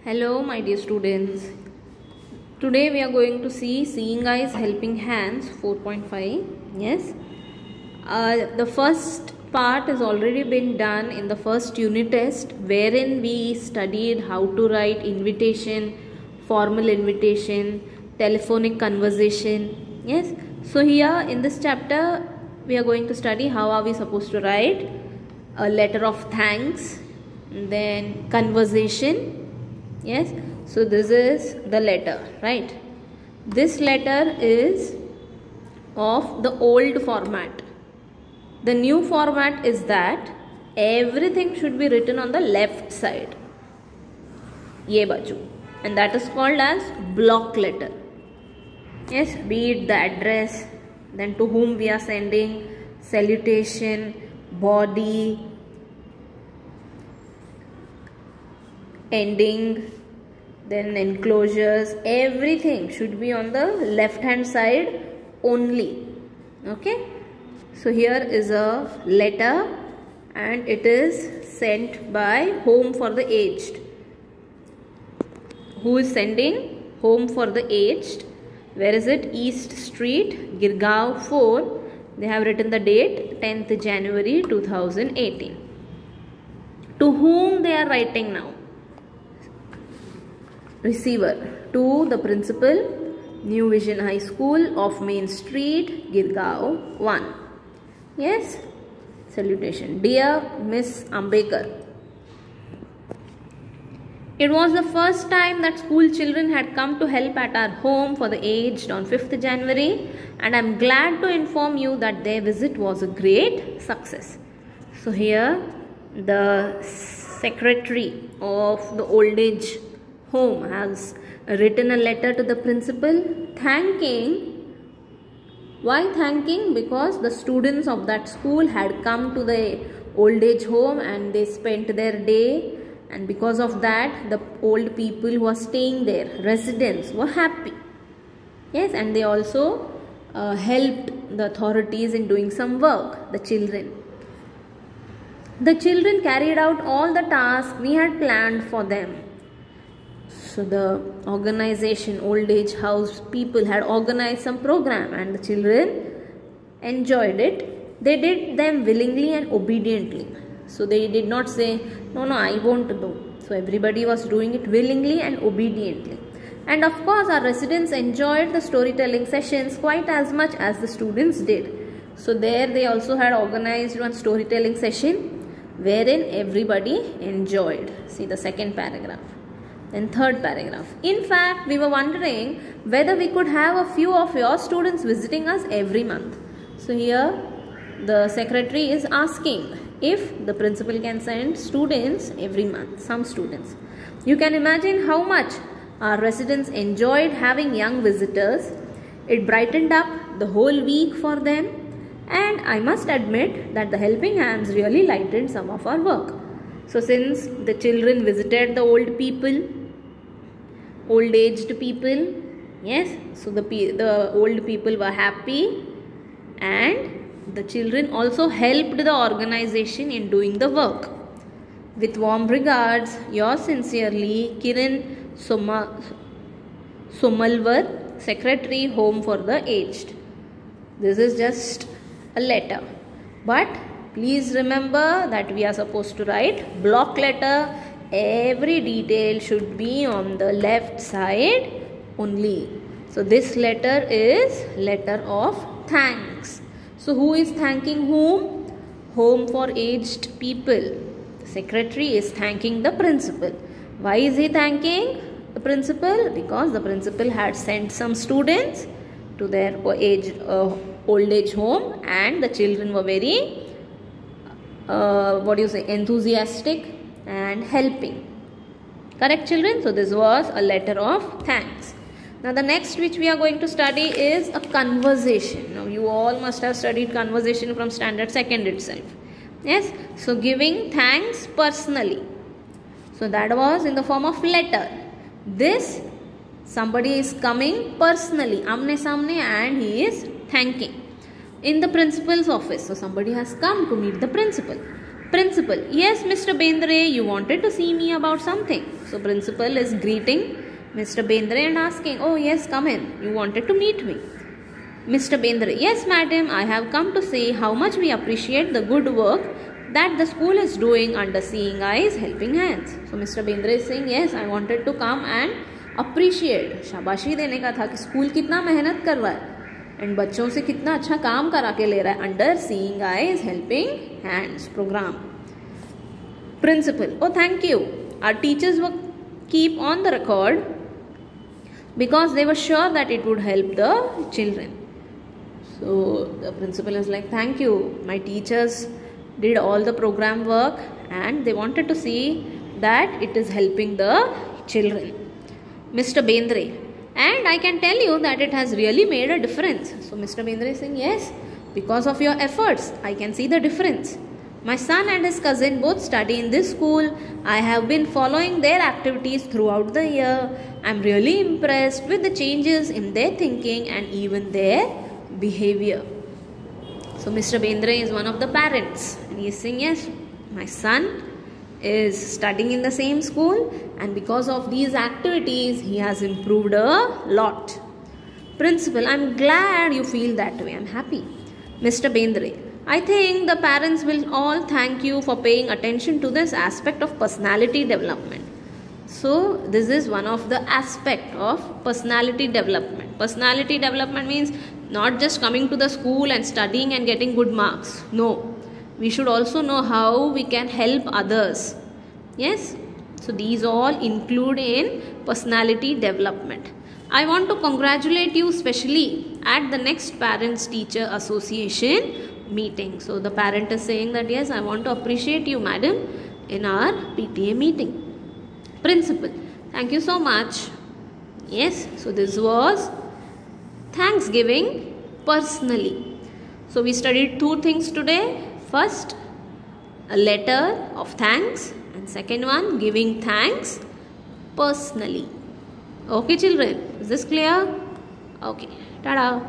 Hello my dear students. Today we are going to see Seeing Eyes Helping Hands 4.5. Yes. The first part has already been done in the first unit test, wherein we studied how to write invitation, formal invitation, telephonic conversation. Yes. So here in this chapter we are going to study how are we supposed to write a letter of thanks, then conversation. Yes, so this is the letter, right? This letter is of the old format. The new format is that everything should be written on the left side, ye baju, and that is called as block letter. Yes, be it the address, then to whom we are sending, salutation, body, ending, then enclosures, everything should be on the left hand side only. Okay, so here is a letter and it is sent by Home for the Aged. Who is sending? Home for the Aged. Where is it? East Street, Girgaon 4. They have written the date 10th January 2018. To whom they are writing now? Receiver. To the principal, New Vision High School of Main Street, Girgaon 1. Yes. Salutation. Dear Miss Ambekar. It was the first time that school children had come to help at our home for the aged on 5th January, and I am glad to inform you that their visit was a great success. So here the secretary of the old age home has written a letter to the principal thanking. Why thanking? Because the students of that school had come to the old age home and they spent their day, and because of that the old people who are staying there, residents, were happy. Yes, and they also helped the authorities in doing some work, the children. The children carried out all the tasks we had planned for them. So the organization, old age house people had organized some program and the children enjoyed it. They did them willingly and obediently. So they did not say, no, I won't do. So everybody was doing it willingly and obediently. And of course our residents enjoyed the storytelling sessions quite as much as the students did. So there they also had organized one storytelling session wherein everybody enjoyed. See the second paragraph. Then third paragraph. In fact, we were wondering whether we could have a few of your students visiting us every month. So here the secretary is asking if the principal can send students every month, some students. You can imagine how much our residents enjoyed having young visitors. It brightened up the whole week for them, and I must admit that the helping hands really lightened some of our work. So since the children visited the old people, old aged people, yes, so the old people were happy and the children also helped the organization in doing the work. With warm regards, yours sincerely, Kiran Somalwar, Secretary, Home for the Aged. This is just a letter, but please remember that we are supposed to write block letter. Every detail should be on the left side only. So this letter is letter of thanks. So who is thanking whom? Home for aged people. The secretary is thanking the principal. Why is he thanking the principal? Because the principal had sent some students to their old age home and the children were very enthusiastic and helping. Correct, children? So this was a letter of thanks. Now the next which we are going to study is a conversation. Now you all must have studied conversation from standard 2nd itself. Yes, so giving thanks personally. So that was in the form of letter. This, somebody is coming personally, amne samne, and he is thanking. In the principal's office, so somebody has come to meet the principal. Principal, yes Mr. Bendre, you wanted to see me about something. So principal is greeting Mr. Bendre and asking, oh yes, come in, you wanted to meet me. Mr. Bendre, yes madam, I have come to say how much we appreciate the good work that the school is doing under Seeing Eyes Helping Hands. So Mr. Bendre is saying, yes, I wanted to come and appreciate, शाबाशी देने का था कि school कितना मेहनत कर रहा है एंड बच्चों से कितना अच्छा काम करा के ले रहा है under Seeing Eyes Helping Hands program. Principal, oh thank you. Our teachers will keep on the record because they were sure that it would help the children. So the principal is like, thank you. My teachers did all the program work and they wanted to see that it is helping the children. Mr. Bendre, and I can tell you that it has really made a difference. So Mr. Bendre is saying, yes, because of your efforts, I can see the difference. My son and his cousin both study in this school. I have been following their activities throughout the year. I am really impressed with the changes in their thinking and even their behavior. So Mr. Bendre is one of the parents and he is saying, yes, my son is studying in the same school and because of these activities he has improved a lot. Principal, I am glad you feel that way. I am happy. Mr. Bendre, I think the parents will all thank you for paying attention to this aspect of personality development. So this is one of the aspect of personality development. Personality development means not just coming to the school and studying and getting good marks. No, we should also know how we can help others. Yes, so these all include in personality development. I want to congratulate you specially at the next Parents Teacher Association meeting. So the parent is saying that, yes, I want to appreciate you madam in our PTA meeting. Principal, thank you so much. Yes, so this was Thanksgiving personally. So we studied two things today. First, a letter of thanks, and second one, giving thanks personally. Okay children, is this clear? Okay, tada.